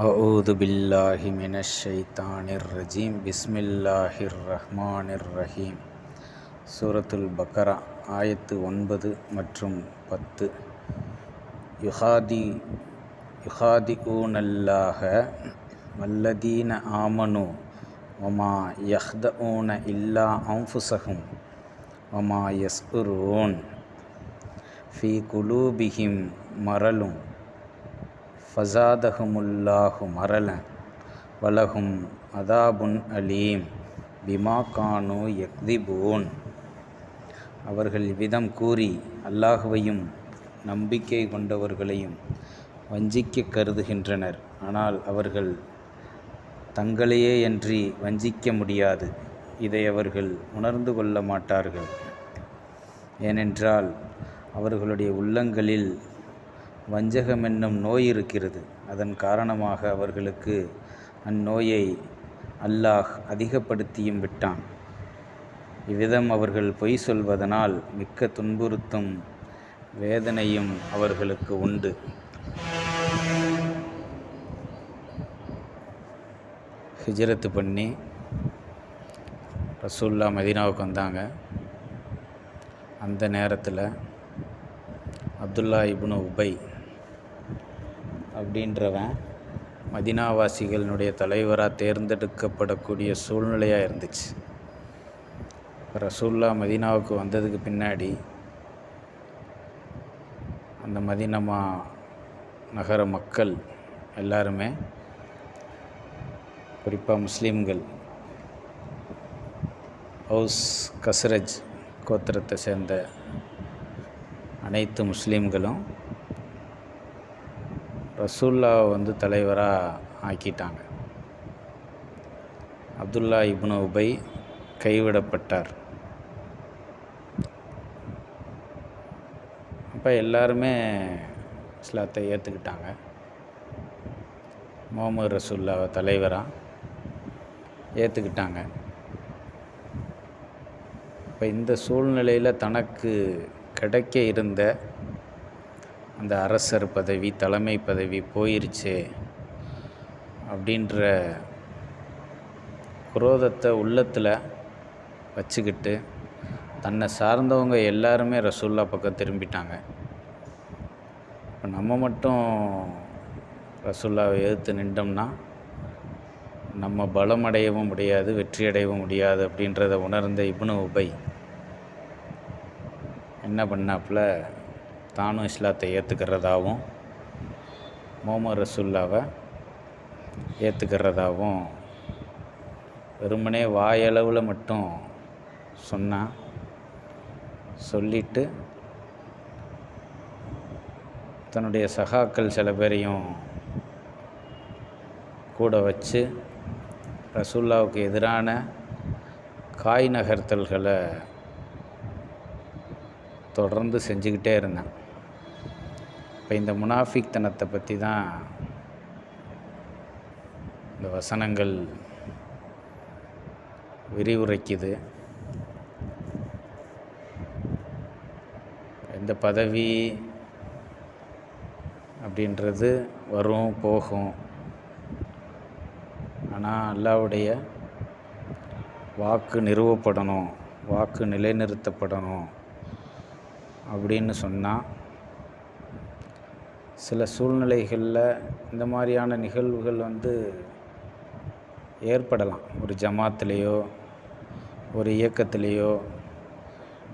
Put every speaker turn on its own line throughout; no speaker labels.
அஊது பில்லாஹி மினஷ் ஷைத்தானிர் ரஜீம். பிஸ்மில்லாஹிர் ரஹ்மானிர் ரஹீம். சூரத்துல் பக்கரா ஆயத்து 9 மற்றும் 10. யுஹாதிஊனல்லாஹ வல்லதீன ஆமனு வமா யஹ்தஊன இல்லா அன்ஃபுஸஹும் வமா யஸ்உரூன் ஃபீ குலூபிஹிம் மரலும் ஃபஸாதஹுமுல்லாஹு மரலன் வலஹும் அதாபுன் அலீம் பிமா கானு யக்திபூன். அவர்கள் இவ்விதம் கூறி அல்லாஹுவையும் நம்பிக்கை கொண்டவர்களையும் வஞ்சிக்க கருதுகின்றனர். ஆனால் அவர்கள் தங்களையேயன்றி வஞ்சிக்க முடியாது. இதை அவர்கள் உணர்ந்து கொள்ள மாட்டார்கள். ஏனென்றால் அவர்களுடைய உள்ளங்களில் வஞ்சகமென்னும் நோய் இருக்கிறது. அதன் காரணமாக அவர்களுக்கு அந்நோயை அல்லாஹ் அதிகப்படுத்தியும் விட்டான். இவ்விதம் அவர்கள் பொய் சொல்வதனால் மிக்க துன்புறுத்தும் வேதனையும் அவர்களுக்கு உண்டு. ஹிஜ்ரத்து பண்ணி ரசூல்லா மதீனாவுக்கு வந்தாங்க. அந்த நேரத்தில் அப்துல்லா இப்னு உபை அப்படின்றவன் மதீனாவாசிகளினுடைய தலைவராக தேர்ந்தெடுக்கப்படக்கூடிய சூழ்நிலையாக இருந்துச்சு. ரசூல்லா மதீனாவுக்கு வந்ததுக்கு பின்னாடி அந்த மதீனா நகர மக்கள் எல்லாருமே, குறிப்பாக முஸ்லீம்கள், ஹவுஸ் கஸ்ரஜ் கோத்திரத்தை சேர்ந்த அனைத்து முஸ்லீம்களும் ரசூல்லாவை தலைவராக ஆக்கிட்டாங்க. அப்துல்லா இப்னு உபை கைவிடப்பட்டார். அப்போ எல்லாருமே இஸ்லாத்தை ஏற்றுக்கிட்டாங்க. முஹம்மது ரசூல்லாவை தலைவராக ஏற்றுக்கிட்டாங்க. இப்போ இந்த சூழ்நிலையில் தனக்கு கிடைக்க இருந்த அந்த அரசர் பதவி, தலைமை பதவி போயிருச்சே அப்படின்ற குரோதத்தை உள்ளத்தில் வச்சுக்கிட்டு தன்னை சார்ந்தவங்க எல்லாருமே ரசூல்லா பக்கம் திரும்பிட்டாங்க. இப்போ நம்ம மட்டும் ரசூல்லாவை எதிர்த்து நின்றோம்னா நம்ம பலமடையவும் முடியாது, வெற்றியடையவும் முடியாது அப்படின்றத உணர்ந்த இப்னு உபை என்ன பண்ணாப்புல, தானும் இஸ்லாத்தை ஏற்றுக்கிறதாவும் முஹம்மது ரசூல்லாவை ஏற்றுக்கிறதாவும் வெறுமனே வாயளவில் மட்டும் சொன்னான். சொல்லிட்டு தன்னுடைய சகாக்கள் சில பேரையும் கூட வச்சு ரசூல்லாவுக்கு எதிரான காய் நகர்த்தல்களை தொடர்ந்து செஞ்சுக்கிட்டே இருந்தேன். இப்போ இந்த முனாஃபிக்தனத்தை பற்றி தான் இந்த வசனங்கள் விரிவுரைக்குது. இந்த பதவி அப்படின்றது வரும் போகும். ஆனால் அல்லாஹ்வுடைய வாக்கு நிறுவப்படணும், வாக்கு நிலைநிறுத்தப்படணும் அப்படின்னு சொன்னால் சில சூழ்நிலைகளில் இந்த மாதிரியான நிகழ்வுகள் ஏற்படலாம். ஒரு ஜமாத்துலேயோ, ஒரு இயக்கத்திலேயோ,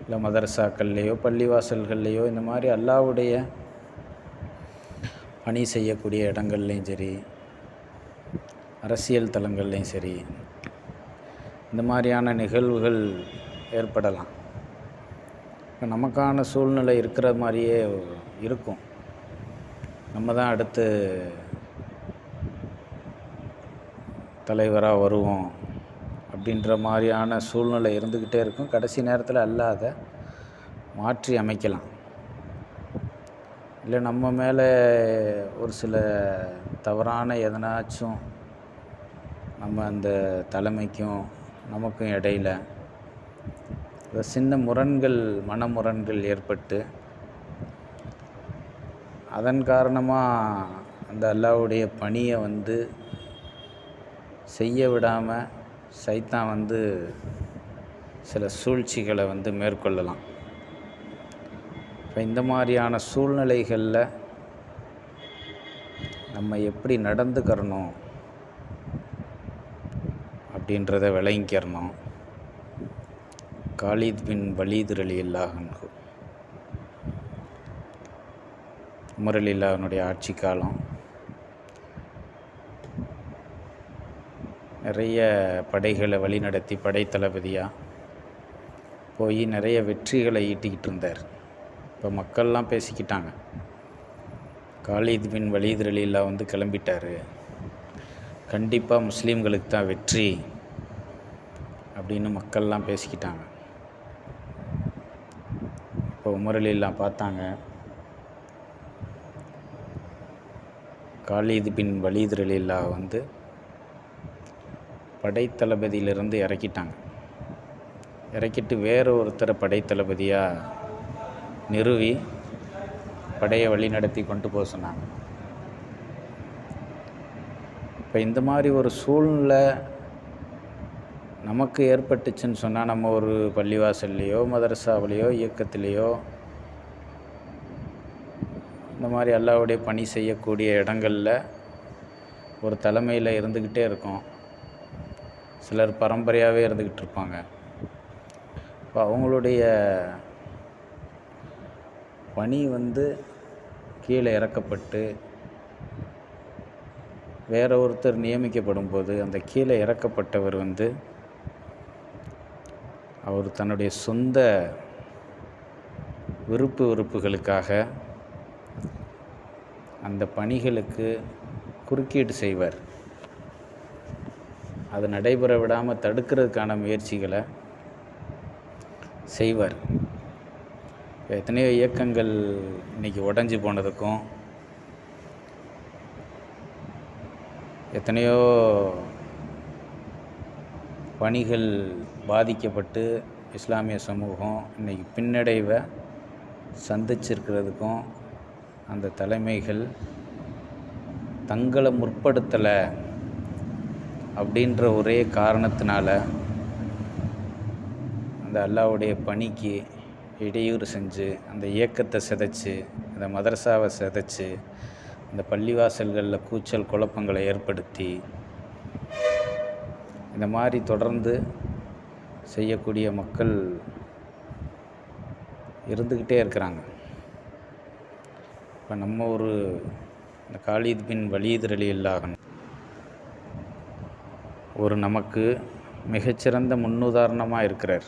இல்லை மதரசாக்கள்லேயோ, பள்ளிவாசல்கள்லேயோ, இந்த மாதிரி அல்லாஹ்வுடைய பணி செய்யக்கூடிய இடங்கள்லையும் சரி, அரசியல் தலங்கள்லையும் சரி, இந்த மாதிரியான நிகழ்வுகள் ஏற்படலாம். இப்போ நமக்கான சூழ்நிலை இருக்கிற மாதிரியே இருக்கும். நம்ம தான் அடுத்து தலைவராக வருவோம் அப்படின்ற மாதிரியான சூழ்நிலை இருந்துக்கிட்டே இருக்கும். கடைசி நேரத்தில் அல்லாஹ் மாற்றி அமைக்கலாம். இல்லை நம்ம மேலே ஒரு சில தவறான எதனாச்சும் நம்ம அந்த தலைமைக்கும் நமக்கும் இடையில் சின்ன முரண்கள், மனமுரண்கள் ஏற்பட்டு அதன் காரணமாக அந்த அல்லாஹ்வுடைய பணியை வந்து செய்ய விடாமல் சைத்தான் வந்து சில சூழ்ச்சிகளை வந்து மேற்கொள்ளலாம். இப்போ இந்த மாதிரியான சூழ்நிலைகளில் நம்ம எப்படி நடந்துக்கிறணும் அப்படின்றத விளங்கிக்கிறணும். காலித் பின் வலீத் ரலியல்லாஹு அன்ஹு, உமர் ரலியல்லாஹுனுடைய ஆட்சி காலம். நிறைய படைகளை வழிநடத்தி படைத்தளபதியாக போய் நிறைய வெற்றிகளை ஈட்டிக்கிட்டு இருந்தார். இப்போ மக்கள்லாம் பேசிக்கிட்டாங்க, காலித் பின் வலீத் ரலியல்லாஹு வந்து கிளம்பிட்டார், கண்டிப்பாக முஸ்லீம்களுக்கு தான் வெற்றி அப்படின்னு மக்கள்லாம் பேசிக்கிட்டாங்க. இப்போ உமர் ரலியல்லாஹு பார்த்தாங்க, காலித் பின் வலீத் ரலியல்லாஹு வந்து படைத்தளபதியிலிருந்து இறக்கிட்டு வேறு ஒருத்தரை படைத்தளபதியாக நிறுவி படையை வழி நடத்தி கொண்டு போக சொன்னாங்க. இப்போ இந்த மாதிரி ஒரு சூழ்நிலை நமக்கு ஏற்பட்டுச்சுன்னு சொன்னால், நம்ம ஒரு பள்ளிவாசல்லையோ மதரசாவிலையோ இயக்கத்திலேயோ இந்த மாதிரி அல்லாஹ்வுடைய பணி செய்யக்கூடிய இடங்களில் ஒரு தலைமையில் இருந்துக்கிட்டே இருக்கோம். சிலர் பரம்பரையாகவே இருந்துக்கிட்டு இருப்பாங்க. இப்போ அவங்களுடைய பணி வந்து கீழே இறக்கப்பட்டு வேற ஒருத்தர் நியமிக்கப்படும் போது, அந்த கீழே இறக்கப்பட்டவர் வந்து அவர் தன்னுடைய சொந்த விருப்புகளுக்காக அந்த பணிகளுக்கு குறுக்கீடு செய்வார். அது நடைபெற விடாமல் தடுக்கிறதுக்கான முயற்சிகளை செய்வார். எத்தனையோ இயக்கங்கள் இன்றைக்கி உடஞ்சி போனதுக்கும், எத்தனையோ பணிகள் பாதிக்கப்பட்டு இஸ்லாமிய சமூகம் இன்றைக்கி பின்னடைவை சந்திச்சிருக்கிறதுக்கும் அந்த தலைமைகள் தங்களை முற்படுத்தலை அப்படின்ற ஒரே காரணத்தினால அந்த அல்லாஹ்வுடைய பணிக்கு இடையூறு செஞ்சு, அந்த இயக்கத்தை சிதைச்சு, அந்த மதரசாவை சிதைச்சு, அந்த பள்ளிவாசல்களில் கூச்சல் குழப்பங்களை ஏற்படுத்தி இந்த மாதிரி தொடர்ந்து செய்யக்கூடிய மக்கள் இருந்துக்கிட்டே இருக்கிறாங்க. இப்போ நம்ம இந்த காலித் பின் வலீத் ரலியல்லாஹு அன்ஹு ஒரு நமக்கு மிகச்சிறந்த முன்னுதாரணமாக இருக்கிறார்.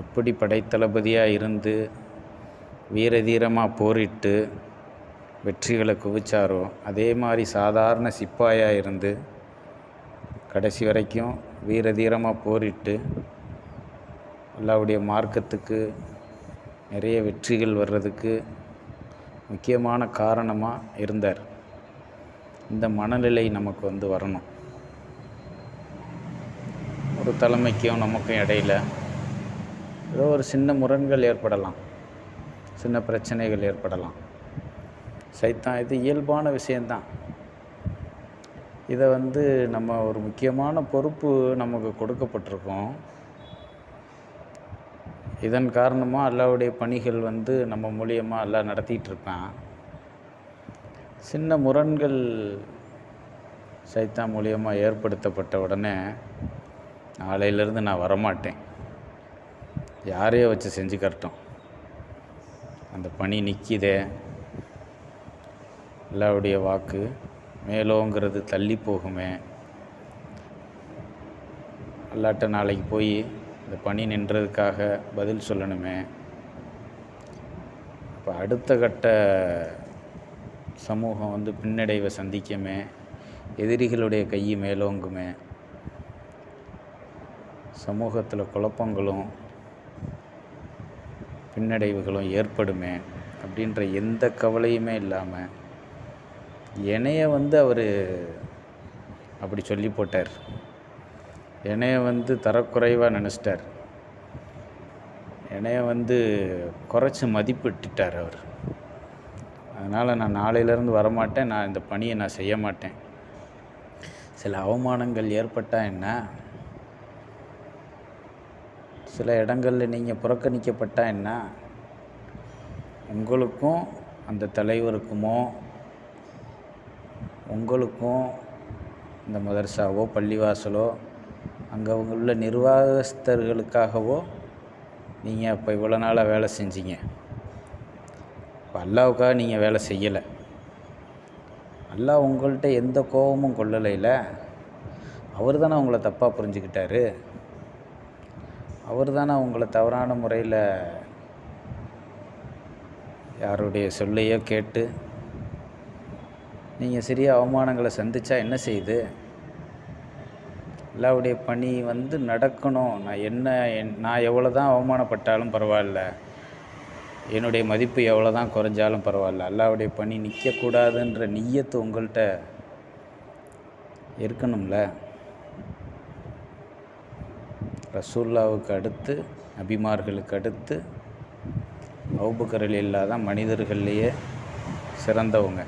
எப்படி படைத்தளபதியாக இருந்து வீரதீரமாக போரிட்டு வெற்றிகளை குவிச்சாரோ, அதே மாதிரி சாதாரண சிப்பாயாக இருந்து கடைசி வரைக்கும் வீரதீரமாக போரிட்டு அல்லாஹ்வுடைய மார்க்கத்துக்கு நிறைய வெற்றிகள் வர்றதுக்கு முக்கியமான காரணமாக இருந்தார். இந்த மனநிலை நமக்கு வந்து வரணும். ஒரு தலைமைக்கும் நமக்கும் இடையில் ஏதோ ஒரு சின்ன முரண்கள் ஏற்படலாம், சின்ன பிரச்சனைகள் ஏற்படலாம். சைத்தான், இது இயல்பான விஷயந்தான். இதை வந்து நம்ம ஒரு முக்கியமான பொறுப்பு நமக்கு கொடுக்கப்பட்டிருக்கோம். இதன் காரணமாக அல்லாஹ்வுடைய பணிகள் வந்து நம்ம மூலியமாக அல்லாஹ் நடத்திட்டு இருப்பான். சின்ன முரண்கள் சைத்தான் மூலியமாக ஏற்படுத்தப்பட்ட உடனே, நாளையிலேருந்து நான் வரமாட்டேன், யாரையோ வச்சு செஞ்சுக்கட்டும், அந்த பணி நிற்கிதே, அல்லாஹ்வுடைய வாக்கு மேலோங்கிறது தள்ளி போகுமே, அல்லாட்ட நாளைக்கு போய் இந்த பணி நின்றதுக்காக பதில் சொல்லணுமே, இப்போ அடுத்த கட்ட சமூகம் வந்து பின்னடைவை சந்திக்குமே, எதிரிகளுடைய கை மேலோங்குமே, சமூகத்தில் குழப்பங்களும் பின்னடைவுகளும் ஏற்படுமே அப்படின்ற எந்த கவலையுமே இல்லாமல் என்னைய வந்து அவர் அப்படி சொல்லி போட்டார். என்னைய வந்து தரக்குறைவாக நினச்சிட்டார், என்னைய வந்து குறைச்சி மதிப்பிட்டுட்டார் அவர். அதனால் நான் நாளையிலேருந்து வரமாட்டேன், நான் இந்த பணியை நான் செய்ய மாட்டேன். சில அவமானங்கள் ஏற்பட்டால் என்ன, சில இடங்களில் நீங்கள் புறக்கணிக்கப்பட்டால் என்ன, உங்களுக்கும் அந்த தலைவருக்குமோ உங்களுக்கும் இந்த மதரசாவோ பள்ளிவாசலோ அங்கே உள்ள நிர்வாகஸ்தர்களுக்காகவோ நீங்கள் அப்போ இவ்வளோ நாளாக வேலை செஞ்சீங்க. இப்போ அல்லாவுக்காக நீங்கள் வேலை செய்யலை. அல்லாஹ் உங்கள்கிட்ட எந்த கோபமும் கொள்ளலைல. அவர் தானே உங்களை தப்பாக புரிஞ்சுக்கிட்டாரு. அவர் தானே உங்களை தவறான முறையில் யாருடைய சொல்லையோ கேட்டு நீங்கள் சிறிய அவமானங்களை சந்தித்தா என்ன செய்யுது? அல்லாஹ்வுடைய பணி நடக்கணும். நான் எவ்வளோ தான் அவமானப்பட்டாலும் பரவாயில்ல, என்னுடைய மதிப்பு எவ்வளோ தான் குறைஞ்சாலும் பரவாயில்ல, அல்லாஹ்வுடைய பணி நிற்கக்கூடாதுன்ற நிய்யத்து உங்கள்கிட்ட இருக்கணும்ல. ரசூலுல்லாவுக்கு அடுத்து, நபிமார்களுக்கு அடுத்து அபூபக்கர் ரலியல்லாஹு தான் மனிதர்கள்லேயே சிறந்தவங்க.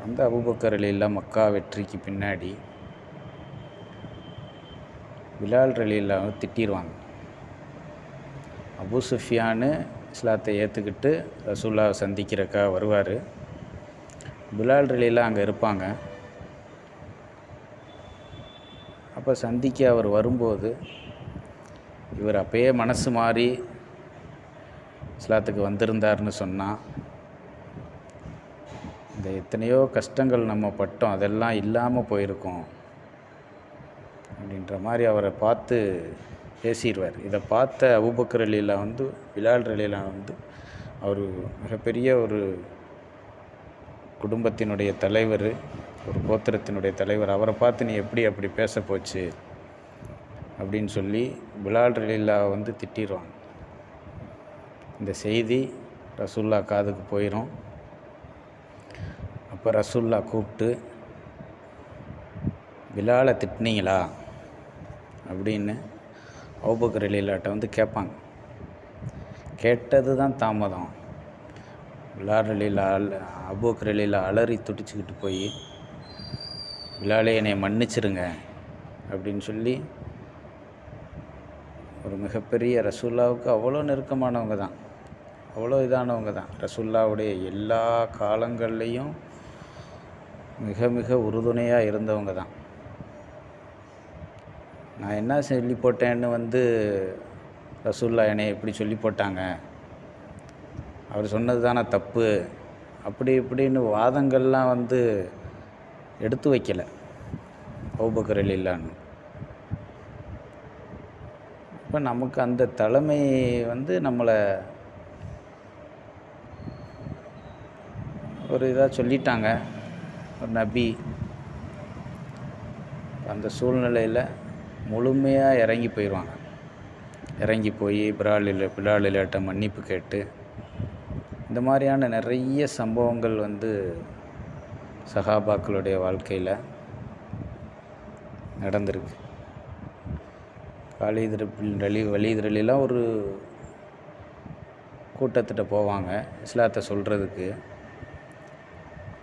அந்த அபூபக்கர் ரலியல்லாஹு மக்கா வெற்றிக்கு பின்னாடி பிலால் ரலியல்லாஹு திட்டிடுவாங்க. அபூ சுஃபியானு இஸ்லாத்தை ஏற்றுக்கிட்டு ரசூலுல்லாவை சந்திக்கிறக்காக வருவார். பிலால் ரலியல்லாஹு அங்கே இருப்பாங்க. அப்போ சந்திக்க அவர் வரும்போது இவர் அப்பயே மனசு மாறி இஸ்லாத்துக்கு வந்திருந்தார்னு சொன்னால், இந்த எத்தனையோ கஷ்டங்கள் நம்ம பட்டோம் அதெல்லாம் இல்லாமல் போயிருக்கோம் அப்படின்ற மாதிரி அவரை பார்த்து பேசிடுவார். இதை பார்த்த அபூபக்கர் ரலியல்லாஹு பிலால் ரலியல்லாஹு அவர் மிகப்பெரிய ஒரு குடும்பத்தினுடைய தலைவர், ஒரு கோத்திரத்தினுடைய தலைவர். அவரை பார்த்து நீ எப்படி அப்படி பேச போச்சு அப்படின்னு சொல்லி பிலால் ரலியல்லாஹு திட்டிடுவாங்க. இந்த செய்தி ரசூலுல்லாஹ் காதுக்கு போயிடும். அப்போ ரசூலுல்லாஹ் கூப்பிட்டு, பிலாலை திட்டினீங்களா அப்படின்னு அபூபக்கர் ரலியல்லாஹுட்ட கேட்பாங்க. கேட்டது தான் தாமதம். பிலால் ரலியல்லாஹு அபூபக்கர் ரலியல்லாஹு அலறி துடிச்சுக்கிட்டு போய், பிலாலே என்னை மன்னிச்சிருங்க அப்படின்னு சொல்லி, ஒரு மிகப்பெரிய ரசூலுல்லாவுக்கு அவ்வளோ நெருக்கமானவங்க தான், அவ்வளோ இதானவங்க தான். ரசூலுல்லாவுடைய எல்லா காலங்கள்லேயும் மிக மிக உறுதுணையாக இருந்தவங்க தான். நான் என்ன சொல்லி போட்டேன்னு ரசூலுல்லாஹ் என்னை எப்படி சொல்லி போட்டாங்க, அவர் சொன்னது தானே தப்பு அப்படி இப்படின்னு வாதங்கள்லாம் எடுத்து வைக்கலை அபூபக்கர் ரலியல்லாஹு. இப்போ நமக்கு அந்த தலைமை நம்மளை ஒரு இதாக சொல்லிட்டாங்க, ஒரு நபி. அந்த சூழ்நிலையில் முழுமையாக இறங்கி போயிடுவாங்க. இறங்கி போய் பிலாலிட்ட மன்னிப்பு கேட்டு, இந்த மாதிரியான நிறைய சம்பவங்கள் சஹாபாக்களுடைய வாழ்க்கையில் நடந்திருக்கு. வலீத் ரலியல்லாஹு ஒரு கூட்டத்திட்ட போவாங்க இஸ்லாத்தை சொல்கிறதுக்கு.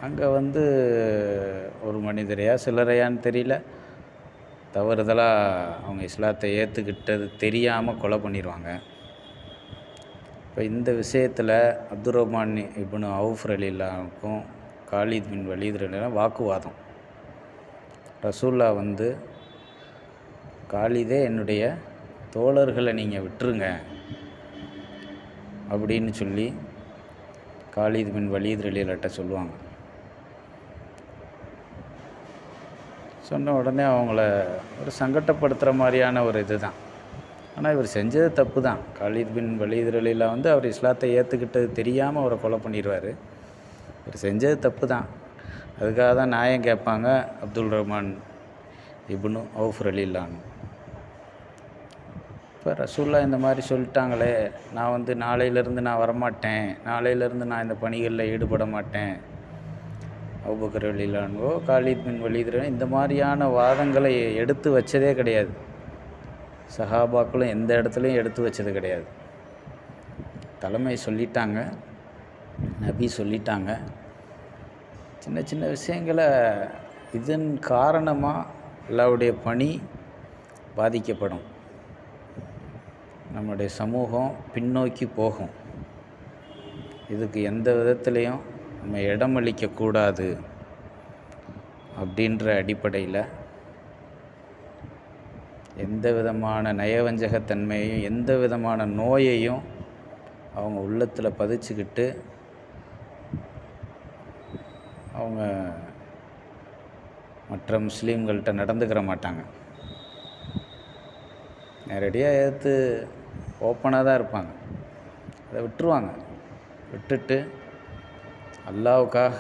அங்கே ஒரு மனிதரையா சிலரையான்னு தெரியல, தவறுதலாக அவங்க இஸ்லாத்தை ஏற்றுக்கிட்டது தெரியாமல் கொலை பண்ணிடுவாங்க. இப்போ இந்த விஷயத்தில் அப்துர் ரஹ்மான் இப்னு அவுஃப் ரலியல்லாஹுக்கும் காலித் பின் வலீத் ரலியல்லாஹு வாக்குவாதம். ரசூலுல்லாஹ் காலிதே என்னுடைய தோழர்களை நீங்கள் விட்டுருங்க அப்படின்னு சொல்லி காலித் பின் வலீத் ரலியல்லாஹுட்ட சொல்லுவாங்க. சொன்ன உடனே அவங்கள ஒரு சங்கடப்படுத்துகிற மாதிரியான ஒரு இது தான். ஆனால் இவர் செஞ்சது தப்பு தான். காலித் பின் வலீத் ரலியல்லாஹு அவர் இஸ்லாத்தை ஏற்றுக்கிட்டது தெரியாமல் அவரை கொலை பண்ணிடுவார். இவர் செஞ்சது தப்பு தான். அதுக்காக தான் நியாயம் கேட்பாங்க அப்துல் ரஹ்மான் இப்னு அவுஃப் ரலியல்லாஹு. இப்போ ரசூலுல்லாஹ் இந்த மாதிரி சொல்லிட்டாங்களே, நான் நாளையிலேருந்து நான் வரமாட்டேன், நாளையிலேருந்து நான் இந்த பணிகளில் ஈடுபட மாட்டேன். அபூபக்கர் ரலியல்லாஹு காலித் பின் வலீத் இந்த மாதிரியான வாதங்களை எடுத்து வச்சதே கிடையாது. சஹாபாக்களும் எந்த இடத்துலையும் எடுத்து வச்சது கிடையாது. தலைமை சொல்லிட்டாங்க, நபி சொல்லிட்டாங்க. சின்ன சின்ன விஷயங்களை இதன் காரணமாக அல்லாஹ்வுடைய பணி பாதிக்கப்படும். நம்முடைய சமூகம் பின்னோக்கி போகும். இதுக்கு எந்த விதத்துலேயும் நம்ம இடமளிக்கக்கூடாது அப்படின்ற அடிப்படையில் எந்த விதமான நயவஞ்சகத்தன்மையையும் எந்த விதமான நோயையும் அவங்க உள்ளத்தில் பதிச்சுக்கிட்டு அவங்க மற்ற முஸ்லீம்கள்கிட்ட நடந்துக்கிற மாட்டாங்க. நேரடியாக எதிர்த்து ஓப்பனாக தான் இருப்பாங்க. அதை விட்டுருவாங்க. விட்டுட்டு அல்லாஹ்வுக்காக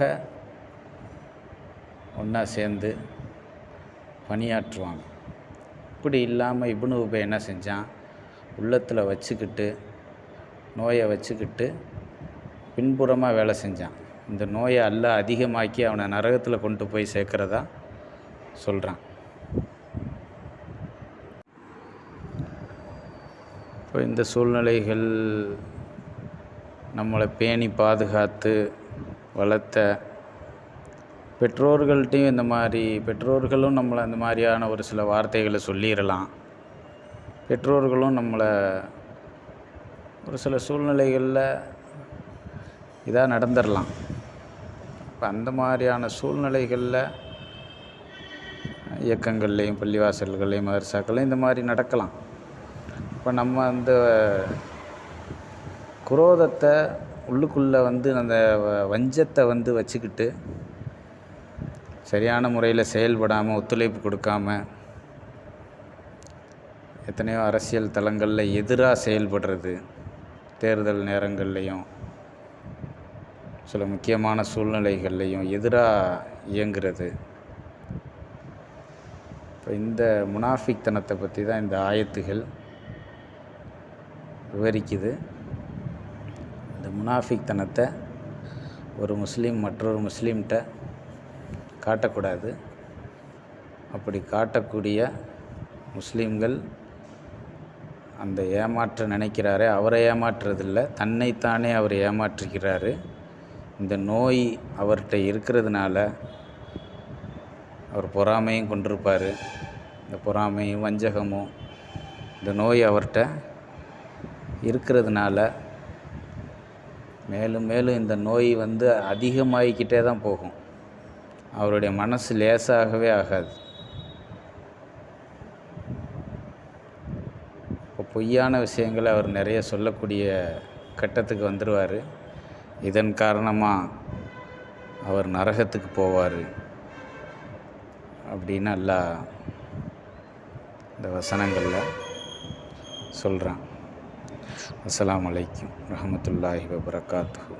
ஒன்றா சேர்ந்து பணியாற்றுவாங்க. இப்படி இல்லாமல் இப்னு உபை என்ன செஞ்சான், உள்ளத்தில் வச்சுக்கிட்டு நோயை வச்சுக்கிட்டு பின்புறமாக வேலை செஞ்சான். இந்த நோயை அல்லாஹ் அதிகமாக்கி அவனை நரகத்தில் கொண்டு போய் சேர்க்குறதா சொல்கிறான். இப்போ இந்த சூழ்நிலைகள் நம்மளை பேணி பாதுகாத்து வளர்த்த பெற்றோர்கள்ட்டையும் இந்த மாதிரி பெற்றோர்களும் நம்மளை அந்த மாதிரியான ஒரு சில வார்த்தைகளை சொல்லிடலாம். பெற்றோர்களும் நம்மளை ஒரு சில சூழ்நிலைகளில் இதாக நடந்துடலாம். இப்போ அந்த மாதிரியான சூழ்நிலைகளில் இயக்கங்கள்லேயும் பள்ளிவாசல்கள்லேயும் மதரசாக்கள்லையும் இந்த மாதிரி நடக்கலாம். இப்போ நம்ம அந்த குரோதத்தை உள்ளுக்குள்ளே அந்த வஞ்சத்தை வச்சுக்கிட்டு சரியான முறையில் செயல்படாமல் ஒத்துழைப்பு கொடுக்காம எத்தனையோ அரசியல் தளங்களில் எதிராக செயல்படுறது, தேர்தல் நேரங்கள்லேயும் சில முக்கியமான சூழ்நிலைகள்லையும் எதிராக இயங்குறது. இப்போ இந்த முனாஃபிக்தனத்தை பற்றி தான் இந்த ஆயத்துகள் விவரிக்குது. இந்த முனாஃபிக்தனத்தை ஒரு முஸ்லீம் மற்றொரு முஸ்லீம்கிட்ட காட்டக்கூடாது. அப்படி காட்டக்கூடிய முஸ்லீம்கள் அந்த ஏமாற்ற நினைக்கிறாரே அவரை ஏமாற்றுறதில்லை, தன்னைத்தானே அவர் ஏமாற்றுகிறாரு. இந்த நோய் அவர்கிட்ட இருக்கிறதுனால அவர் பொறாமையும் கொண்டிருப்பார். இந்த பொறாமையும் வஞ்சகமும் இந்த நோய் அவர்கிட்ட இருக்கிறதுனால மேலும் மேலும் இந்த நோய் அதிகமாகிக்கிட்டே தான் போகும். அவருடைய மனசு லேசாகவே ஆகாது. இப்போ பொய்யான விஷயங்களை அவர் நிறைய சொல்லக்கூடிய கட்டத்துக்கு வந்துடுவார். இதன் காரணமாக அவர் நரகத்துக்கு போவார் அப்படின்னு அல்லாஹ் இந்த வசனங்களில் சொல்கிறான். அஸ்ஸலாமு அலைக்கும் வரஹ்மத்துல்லாஹி வபரகாத்துஹு.